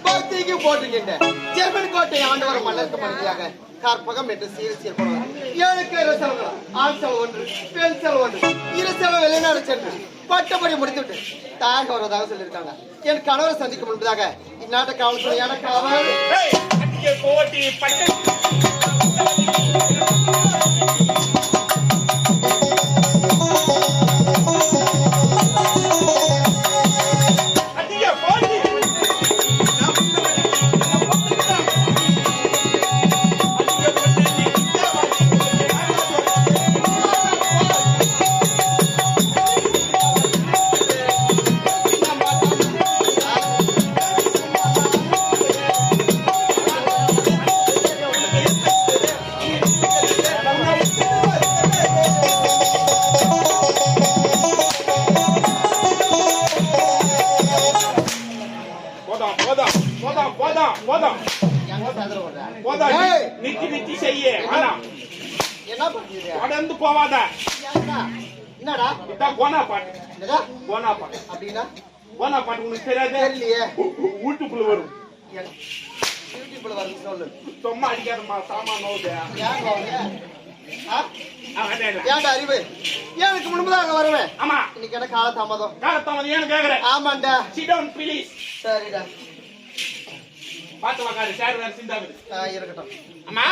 பக்திக்கு போட்டுக்கிட்டேன் ஜெர்மன் கோட்டை ஆண்டு வர மன்னருக்கு மனைவியாக கற்பகம் என்று சீர் போடுவார். எனக்கு இரு செலவுகள், ஆண் செலவு ஒன்று, பெண் செலவு ஒன்று, இரு செலவு வெளிநாடு சென்று பட்டப்படி முடித்துவிட்டு தாங்க வருவதாக சொல்லியிருக்காங்க. என் கணவரை சந்திக்கும் முன்பதாக இந்நாட்டு காவல்துறையான காவல் அறிவு எனக்கு முன்பதாக வருவேன். ஆமா இன்னைக்கு என்ன காலதாமதம் ஏன்னு கேக்குறேன். ஆமாண்டா சரிடா பாத்து வாக்காரு சார் வேற சிந்தாகுது இருக்கட்டும். அம்மா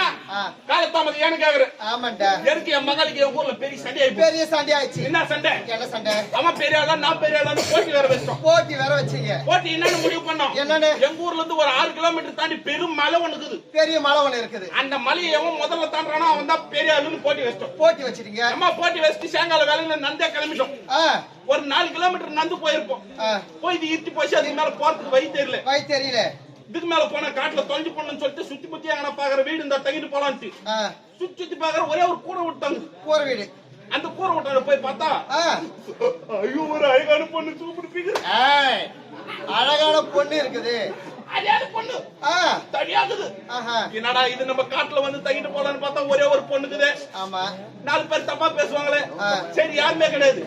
காலத்தாமது ஏன்னு கேக்குறேன். ஆமாண்டா எனக்கு என் மகளுக்கு என் ஊர்ல பெரிய சண்டை ஆயிடுச்சு. என்ன சண்டை? என்ன சண்டை? அம்மா பெரிய ஆளா நான் பெரிய ஆளா போட்டி வேற வச்சோம். போட்டி வேற வச்சீங்க. போட்டி என்னன்னு முடிவு பண்ணோம். என்னன்னு? எங்க ஊர்ல இருந்து ஒரு 6 கிலோமீட்டர் தாண்டி பெரும் மலை ஒண்ணு இருக்குது. பெரிய மலை ஒண்ணு இருக்குது. அந்த மலையை எவன் முதல்ல தாண்டானோ அவன் தான் பெரிய ஆளுன்னு போட்டி வச்சிட்டோம். போட்டி வச்சிட்டீங்க. அம்மா போட்டி வச்சிட்டு சாயங்கால வேலையில நந்தே கிளம்பிட்டோம். ஒரு 4 கிலோமீட்டர் நந்து போயிருப்போம். போய் இது இட்டு போச்சு. அதுக்கு மேல போறதுக்கு வழி தெரியல. இதுக்கு மேல போனா காட்டுல தொலைஞ்சு போனு சொல்லிட்டு சுத்தி முத்தி அங்க பாக்குற வீடு இந்த தங்கிட்டு போலான்ட்டு சுத்தி பாக்குற ஒரே ஒரு கூரை விட்டாங்க. கூரை வீடு. அந்த கூரை விட்டாங்க போய் பார்த்தா ஐயோ ஒரு அழகான பொண்ணு சூப்பிடுப்பீங்க. அழகான பொண்ணு இருக்குது. அழகான பொண்ணு தனியாகுது. என்னடா இது நம்ம காட்டுல வந்து தங்கிட்டு போலான்னு பார்த்தா ஒரே ஒரு பொண்ணுக்குது. ஆமா 4 பேர் தப்பா பேசுவாங்களே. சரி யாருமே கிடையாது.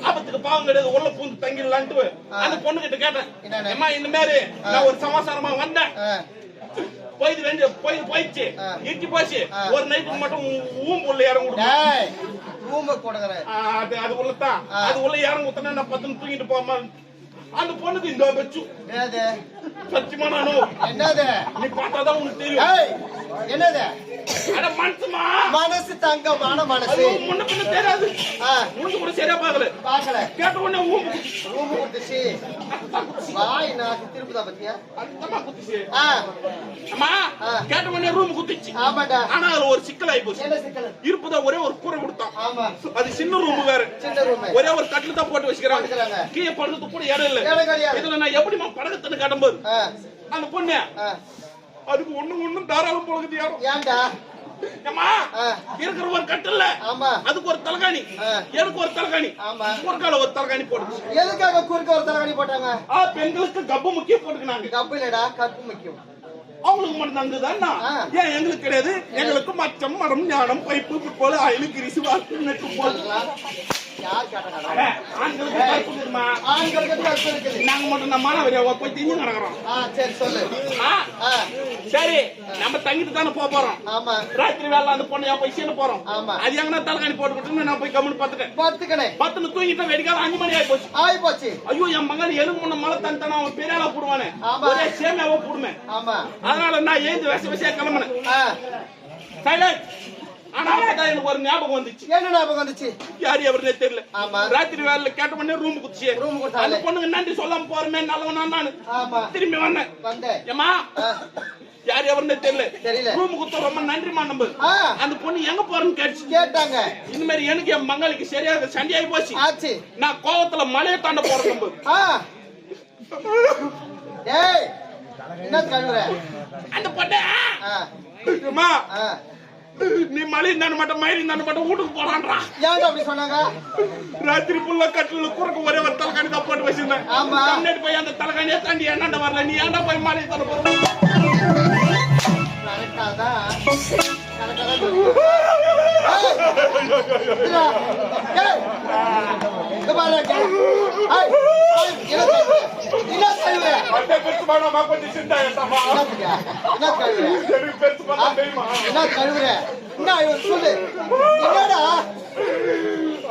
ஆபத்துக்கு பாவம் கிடையாது. உள்ள பூந்து தங்கிடலான்ட்டு அந்த பொண்ணு கிட்ட கேட்டேன். அம்மா இந்த மாதிரி நான் ஒரு சமாசாரமா வந்தேன். போயிடுச்சு இட்டு போச்சு. ஒரு நைட்டுக்கு மட்டும் ஊம்புள்ள இறங்க அது உள்ளதான். அது உள்ள இறங்க ஊத்தனா நான் 10 தூங்கிட்டு போமா. அந்த பொண்ணுக்கு இந்த வச்சு சத்தியமா நானும் என்னது நீ பார்த்தாதான் உனக்கு தெரியும். என்னது? அட மனசுமா மனசு தங்கமான மனசு. முன்ன பின்ன தெரியாது. உனக்கு கூட சரியா பார்க்கல. கேட்ட உடனே ஊம்பு குத்துச்சு. வாய் நான் திருப்பதா பத்தியா அந்தமா குத்துச்சு. அம்மா கேட்ட உடனே ரூம் குத்துச்சு. ஆமாடா. ஆனா அதுல ஒரு சிக்கல் ஆயி போச்சு. என்ன சிக்கல்? இருப்பதா ஒரே ஒரு கூரை கொடுத்தான். ஆமா அது சின்ன ரூம் வேற. சின்ன ரூம் ஒரே ஒரு கட்டில தான் போட்டு வச்சிருக்காங்க. கீழே படுத்து கூட இடம் இல்ல. இதுல நான் எப்படி படகத்துன்னு காட்டும்போது அந்த பொண்ணு அதுக்கு ஒண்ணும் தாராளம் போகுது. யாரும் ஏன்டா இருக்கிற ஒரு கட்டில்ல அதுக்கு ஒரு தலகாணி எனக்கு ஒரு தலகாணி குறுக்கால ஒரு தலகாணி போடுச்சு. எதுக்காக குறுக்க ஒரு தலகாணி போட்டாங்க? பெண்களுக்கு கப்பு முக்கியம் போட்டுக்கினாங்க. கப்பு இல்லடா கப்பு முக்கியம். அவங்களுக்கு மட்டும் தங்குதான்னா ஏன் எங்களுக்கு கிடையாது? எங்களுக்கு மச்சம் மரம் ஞானம் பைப்பு போல அயலு கிரிசு வாக்கு நெட்டு போட்டுக்கலாம். நாங்க மட்டும் நம்ம போய் திஞ்சு நடக்கிறோம். சரி நம்ம தங்கிட்டு தானே போறோம். ராத்திரி வேலை அந்த பொண்ணு போய் சீன போறோம். அது எங்கன்னா தலைகாணி போட்டு நான் போய் கம்முன்னு பத்துன்னு தூங்கிட்டு வெடிக்காத 5 மணி ஆகி போச்சு. ஐயோ என் மகன் எலும்பு முன்ன மழை தந்தானா அவன் பெரிய ஆளா போடுவானே. ஒரே சேமியாவோ போடுமே. அதனால நான் ஏந்து விஷய கிளம்புனேன். ஆனா அப்பதான் எனக்கு ஒரு ஞாபகம் வந்துச்சு. என்ன ஞாபகம் வந்துச்சு? யாரு எவருனே தெரியல. ராத்திரி வேலையில கேட்ட உடனே ரூம் குடிச்சு. அந்த பொண்ணுங்க நன்றி சொல்லாம போறமே நல்லவனா நானு. திரும்பி வந்தேன். ஏமா யாரு எவருனே தெரியல. ரூம் குத்த ரொம்ப நன்றிமா. நம்ம அந்த பொண்ணு எங்க போறன்னு கேட்டாங்க. இந்த மாதிரி எனக்கு என் மங்களுக்கு சரியாக சண்டையாகி போச்சு. நான் கோவத்துல மலையை தாண்ட போறேன். நம்ம அந்த பொண்ணு நீ மழை இருந்தானு மட்டும் மயிர் இருந்தானு மட்டும் வீட்டுக்கு போறான்றா. ஏங்க அப்படி சொன்னாங்க? ராத்திரி புள்ள கட்டில குறுக்க ஒரே ஒரு தலைகாணி தான் போட்டு வச்சிருந்தேன். முன்னாடி போய் அந்த தலைகாணியை தாண்டி என்னண்ட வரல. நீ ஏன்டா போய் மழை தர போற? கரெக்டாதான் ஏய், இங்க பாரு, ஏய், என்ன கழுவுற? அட்டை பெருசு பண்ணாமா கொஞ்சம் சிந்தா ஏத்தாமா என்ன கழுவுற? எனக்கு பெருசு பண்ணா தெரியுமா என்ன கழுவுற? என்ன சொல்லு, என்னடா?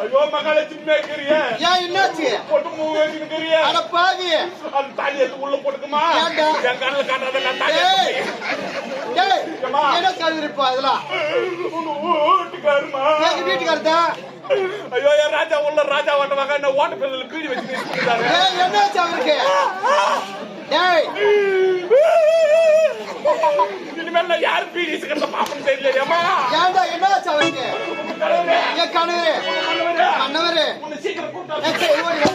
ஐயோ மகளே சின்னக்கிறிய ஏன் என்னாச்சு? போட்டு மூவ் வச்சிருக்கிறிய அட பாவி, அந்த தாலி எடுத்து உள்ள போட்டுக்குமா ஏன்டா? என் கண்ணுல காட்டாத நான் தாலி ஏய், ஏய், ஏம்மா? என்ன கழுவுறப்பா இதெல்லாம்? வீட்டுக்காருமா எங்க வீட்டுக்காரதா? ஐயோ என் ராஜா உள்ள ராஜா ஓட்டவாங்க என்ன ஓட்ட பிள்ளைல பீடி வச்சு நிறுத்திட்டாரு ஏய், என்னாச்சு அவருக்கு? ஏய், இனிமேல் நான் யாரும் பீடி வச்சுக்கிறத பாப்பன்னு தெரியலையம்மா ஏன்டா என்னாச்சு அவருக்கு? கடவுளே என் கணவரே, மன்னவரே மன்னவரே, உன்னை சீக்கிரம் கூப்பிட்டா ஏய், சரி, ஓடி வா.